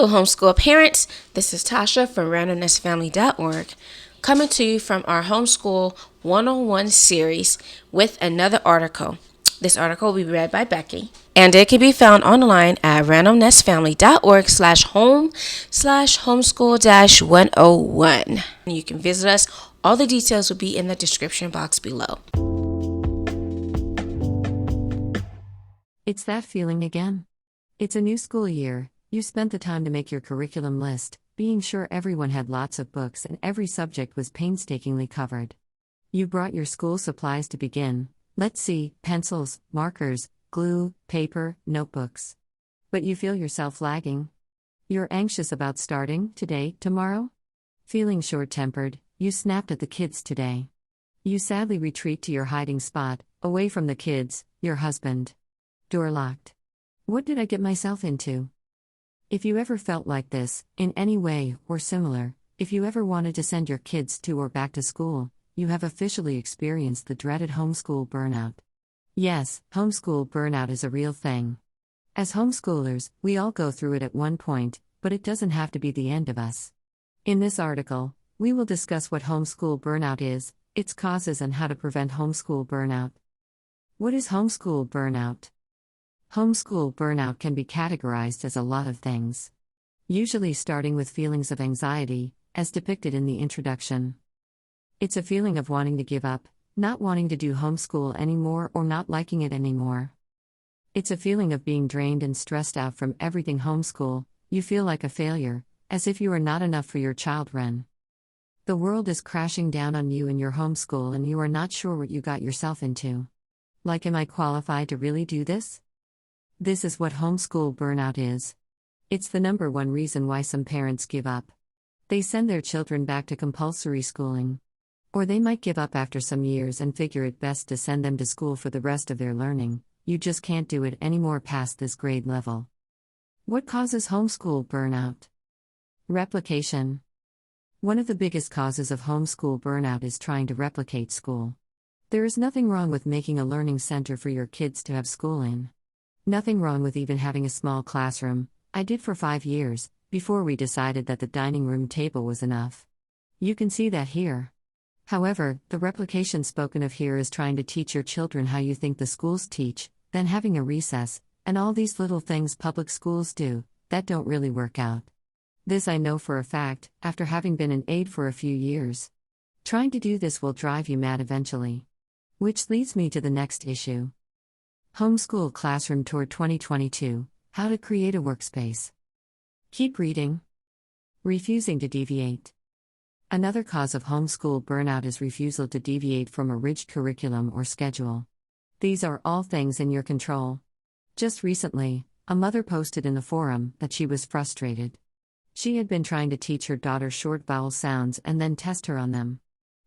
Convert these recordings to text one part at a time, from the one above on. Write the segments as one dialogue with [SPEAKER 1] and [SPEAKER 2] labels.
[SPEAKER 1] Hello, homeschool parents. This is Tasha from randomnessfamily.org, coming to you from our Homeschool 101 series with another article. This article will be read by Becky, and it can be found online at randomnessfamily.org/home/homeschool-101. You can visit us. All the details will be in the description box below.
[SPEAKER 2] It's that feeling again. It's a new school year. You spent the time to make your curriculum list, being sure everyone had lots of books and every subject was painstakingly covered. You brought your school supplies to begin. Let's see, pencils, markers, glue, paper, notebooks. But you feel yourself lagging. You're anxious about starting, today, tomorrow? Feeling short-tempered, you snapped at the kids today. You sadly retreat to your hiding spot, away from the kids, your husband. Door locked. What did I get myself into? If you ever felt like this, in any way, or similar, if you ever wanted to send your kids to or back to school, you have officially experienced the dreaded homeschool burnout. Yes, homeschool burnout is a real thing. As homeschoolers, we all go through it at one point, but it doesn't have to be the end of us. In this article, we will discuss what homeschool burnout is, its causes, and how to prevent homeschool burnout. What is homeschool burnout? Homeschool burnout can be categorized as a lot of things. Usually starting with feelings of anxiety, as depicted in the introduction. It's a feeling of wanting to give up, not wanting to do homeschool anymore or not liking it anymore. It's a feeling of being drained and stressed out from everything homeschool. You feel like a failure, as if you are not enough for your children. The world is crashing down on you in your homeschool and you are not sure what you got yourself into. Like, am I qualified to really do this? This is what homeschool burnout is. It's the number one reason why some parents give up. They send their children back to compulsory schooling. Or they might give up after some years and figure it best to send them to school for the rest of their learning. You just can't do it anymore past this grade level. What causes homeschool burnout? Replication. One of the biggest causes of homeschool burnout is trying to replicate school. There is nothing wrong with making a learning center for your kids to have school in. Nothing wrong with even having a small classroom. I did for 5 years, before we decided that the dining room table was enough. You can see that here. However, the replication spoken of here is trying to teach your children how you think the schools teach, then having a recess, and all these little things public schools do, that don't really work out. This I know for a fact, after having been an aide for a few years. Trying to do this will drive you mad eventually. Which leads me to the next issue. Homeschool Classroom Tour 2022, How to Create a Workspace. Keep reading. Refusing to deviate. Another cause of homeschool burnout is refusal to deviate from a rigid curriculum or schedule. These are all things in your control. Just recently, a mother posted in the forum that she was frustrated. She had been trying to teach her daughter short vowel sounds and then test her on them.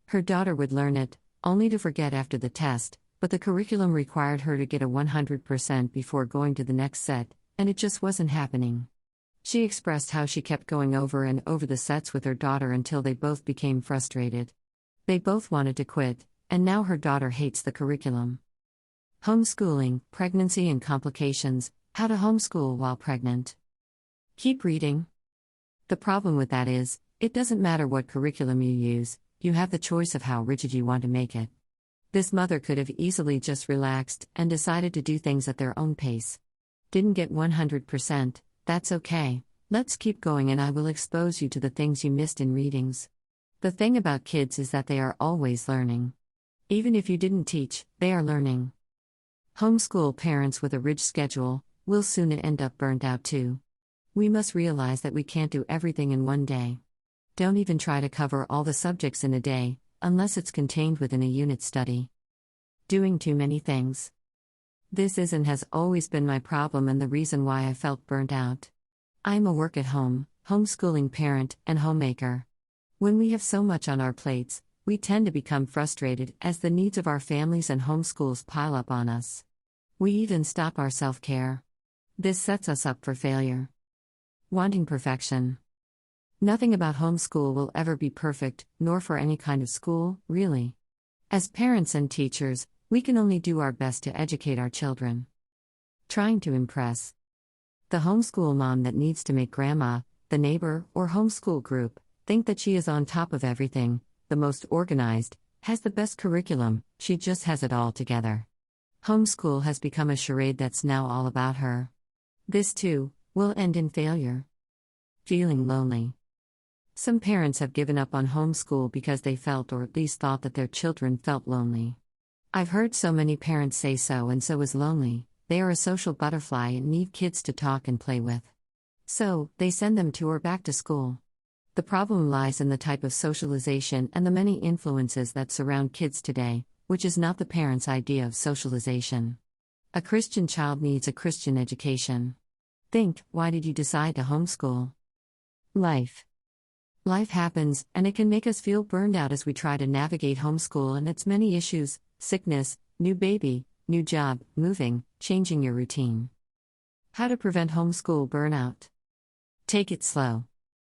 [SPEAKER 2] Her daughter would learn it, only to forget after the test, but the curriculum required her to get a 100% before going to the next set, and it just wasn't happening. She expressed how she kept going over and over the sets with her daughter until they both became frustrated. They both wanted to quit, and now her daughter hates the curriculum. Homeschooling, Pregnancy and Complications, How to Homeschool While Pregnant. Keep reading. The problem with that is, it doesn't matter what curriculum you use, you have the choice of how rigid you want to make it. This mother could have easily just relaxed and decided to do things at their own pace. Didn't get 100%, that's okay. Let's keep going and I will expose you to the things you missed in readings. The thing about kids is that they are always learning. Even if you didn't teach, they are learning. Homeschool parents with a rigid schedule will soon end up burnt out too. We must realize that we can't do everything in one day. Don't even try to cover all the subjects in a day, unless it's contained within a unit study. Doing too many things. This is and has always been my problem and the reason why I felt burnt out. I'm a work-at-home, homeschooling parent, and homemaker. When we have so much on our plates, we tend to become frustrated as the needs of our families and homeschools pile up on us. We even stop our self-care. This sets us up for failure. Wanting perfection. Nothing about homeschool will ever be perfect, nor for any kind of school, really. As parents and teachers, we can only do our best to educate our children. Trying to impress. The homeschool mom that needs to make grandma, the neighbor, or homeschool group think that she is on top of everything, the most organized, has the best curriculum, she just has it all together. Homeschool has become a charade that's now all about her. This, too, will end in failure. Feeling lonely. Some parents have given up on homeschool because they felt or at least thought that their children felt lonely. I've heard so many parents say so and so is lonely, they are a social butterfly and need kids to talk and play with. So, they send them to or back to school. The problem lies in the type of socialization and the many influences that surround kids today, which is not the parents' idea of socialization. A Christian child needs a Christian education. Think, why did you decide to homeschool? Life. Life happens, and it can make us feel burned out as we try to navigate homeschool and its many issues: sickness, new baby, new job, moving, changing your routine. How to prevent homeschool burnout? Take it slow.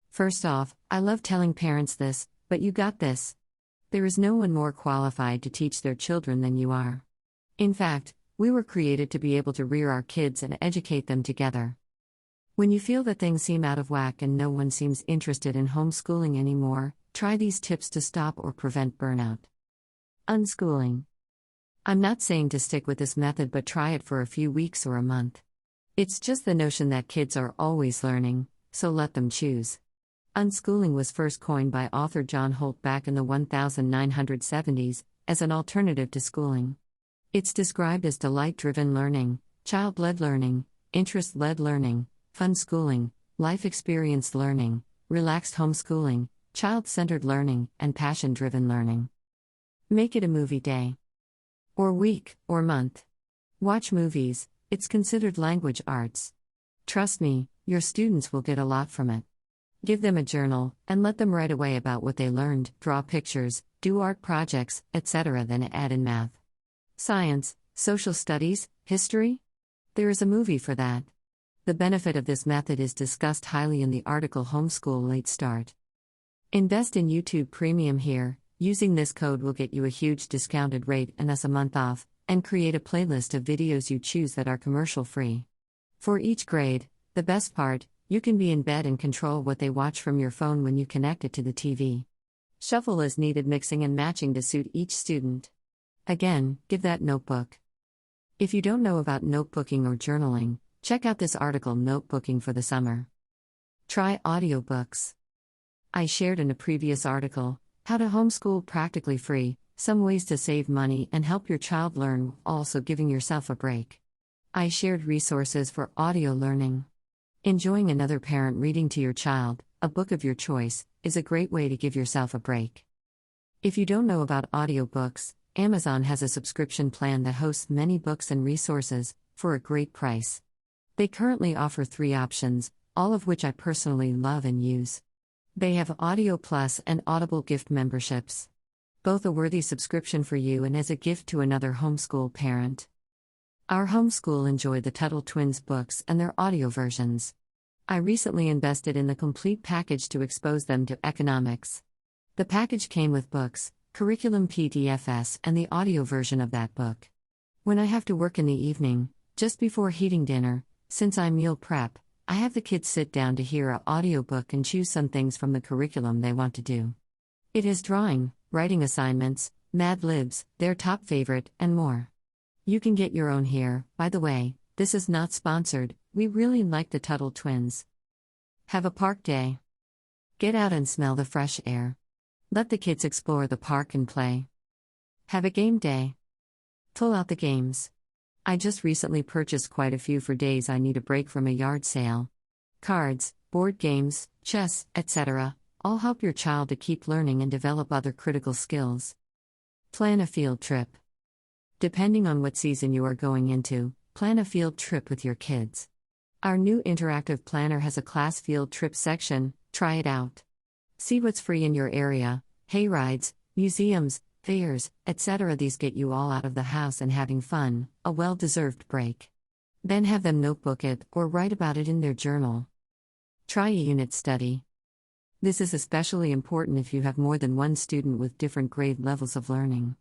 [SPEAKER 2] First off, I love telling parents this, but you got this. There is no one more qualified to teach their children than you are. In fact, we were created to be able to rear our kids and educate them together. When you feel that things seem out of whack and no one seems interested in homeschooling anymore, try these tips to stop or prevent burnout. Unschooling. I'm not saying to stick with this method, but try it for a few weeks or a month. It's just the notion that kids are always learning, so let them choose. Unschooling was first coined by author John Holt back in the 1970s as an alternative to schooling. It's described as delight-driven learning, child-led learning, interest-led learning, fun schooling, life experience learning, relaxed homeschooling, child-centered learning, and passion-driven learning. Make it a movie day. Or week, or month. Watch movies, it's considered language arts. Trust me, your students will get a lot from it. Give them a journal, and let them write away about what they learned, draw pictures, do art projects, etc. Then add in math. Science, social studies, history? There is a movie for that. The benefit of this method is discussed highly in the article Homeschool Late Start. Invest in YouTube Premium here. Using this code will get you a huge discounted rate and thus a month off, and create a playlist of videos you choose that are commercial free. For each grade, the best part, you can be in bed and control what they watch from your phone when you connect it to the TV. Shuffle as needed, mixing and matching to suit each student. Again, give that notebook. If you don't know about notebooking or journaling, check out this article, Notebooking for the Summer. Try audiobooks. I shared in a previous article, How to Homeschool Practically Free, some ways to save money and help your child learn, also giving yourself a break. I shared resources for audio learning. Enjoying another parent reading to your child, a book of your choice, is a great way to give yourself a break. If you don't know about audiobooks, Amazon has a subscription plan that hosts many books and resources, for a great price. They currently offer 3 options, all of which I personally love and use. They have Audio Plus and Audible gift memberships. Both a worthy subscription for you and as a gift to another homeschool parent. Our homeschool enjoyed the Tuttle Twins books and their audio versions. I recently invested in the complete package to expose them to economics. The package came with books, curriculum PDFs, and the audio version of that book. When I have to work in the evening, just before heating dinner, since I meal prep, I have the kids sit down to hear an audiobook and choose some things from the curriculum they want to do. It is drawing, writing assignments, Mad Libs, their top favorite, and more. You can get your own here. By the way, this is not sponsored, we really like the Tuttle Twins. Have a park day. Get out and smell the fresh air. Let the kids explore the park and play. Have a game day. Pull out the games. I just recently purchased quite a few for days I need a break from a yard sale. Cards, board games, chess, etc. all help your child to keep learning and develop other critical skills. Plan a field trip. Depending on what season you are going into, plan a field trip with your kids. Our new interactive planner has a class field trip section, try it out. See what's free in your area, hay rides, museums, fairs, etc. These get you all out of the house and having fun, a well-deserved break. Then have them notebook it or write about it in their journal. Try a unit study. This is especially important if you have more than one student with different grade levels of learning.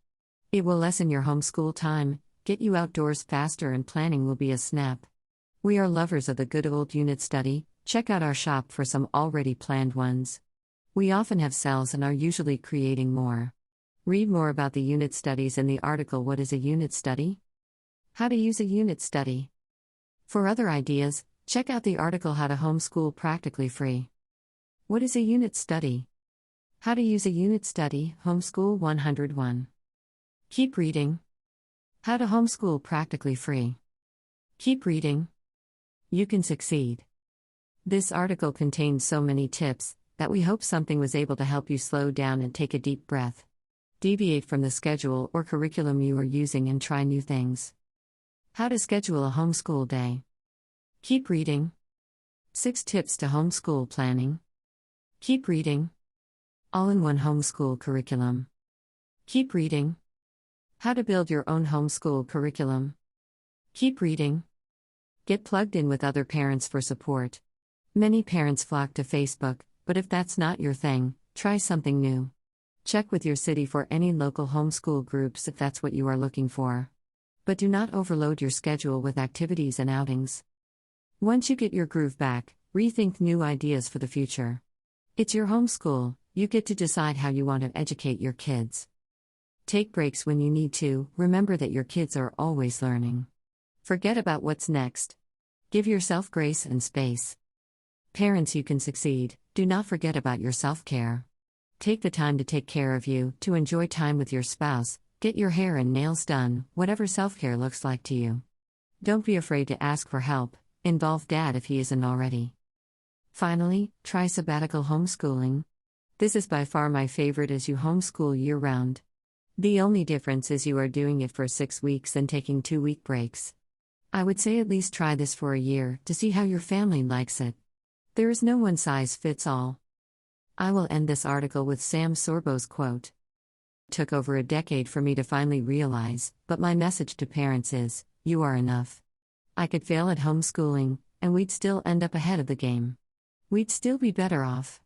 [SPEAKER 2] It will lessen your homeschool time, get you outdoors faster, and planning will be a snap. We are lovers of the good old unit study. Check out our shop for some already planned ones. We often have sales and are usually creating more. Read more about the unit studies in the article What is a Unit Study? How to use a unit study. For other ideas, check out the article How to Homeschool Practically Free. What is a unit study? How to use a unit study, Homeschool 101. Keep reading. How to Homeschool Practically Free. Keep reading. You can succeed. This article contains so many tips that we hope something was able to help you slow down and take a deep breath. Deviate from the schedule or curriculum you are using and try new things. How to schedule a homeschool day. Keep reading. 6 tips to homeschool planning. Keep reading. All-in-one homeschool curriculum. Keep reading. How to build your own homeschool curriculum. Keep reading. Get plugged in with other parents for support. Many parents flock to Facebook, but if that's not your thing, try something new. Check with your city for any local homeschool groups if that's what you are looking for. But do not overload your schedule with activities and outings. Once you get your groove back, rethink new ideas for the future. It's your homeschool, you get to decide how you want to educate your kids. Take breaks when you need to, remember that your kids are always learning. Forget about what's next. Give yourself grace and space. Parents, you can succeed, do not forget about your self-care. Take the time to take care of you, to enjoy time with your spouse, get your hair and nails done, whatever self-care looks like to you. Don't be afraid to ask for help, involve dad if he isn't already. Finally, try sabbatical homeschooling. This is by far my favorite as you homeschool year-round. The only difference is you are doing it for 6 weeks and taking 2-week breaks. I would say at least try this for a year to see how your family likes it. There is no one-size-fits-all. I will end this article with Sam Sorbo's quote. It took over a decade for me to finally realize, but my message to parents is, you are enough. I could fail at homeschooling, and we'd still end up ahead of the game. We'd still be better off.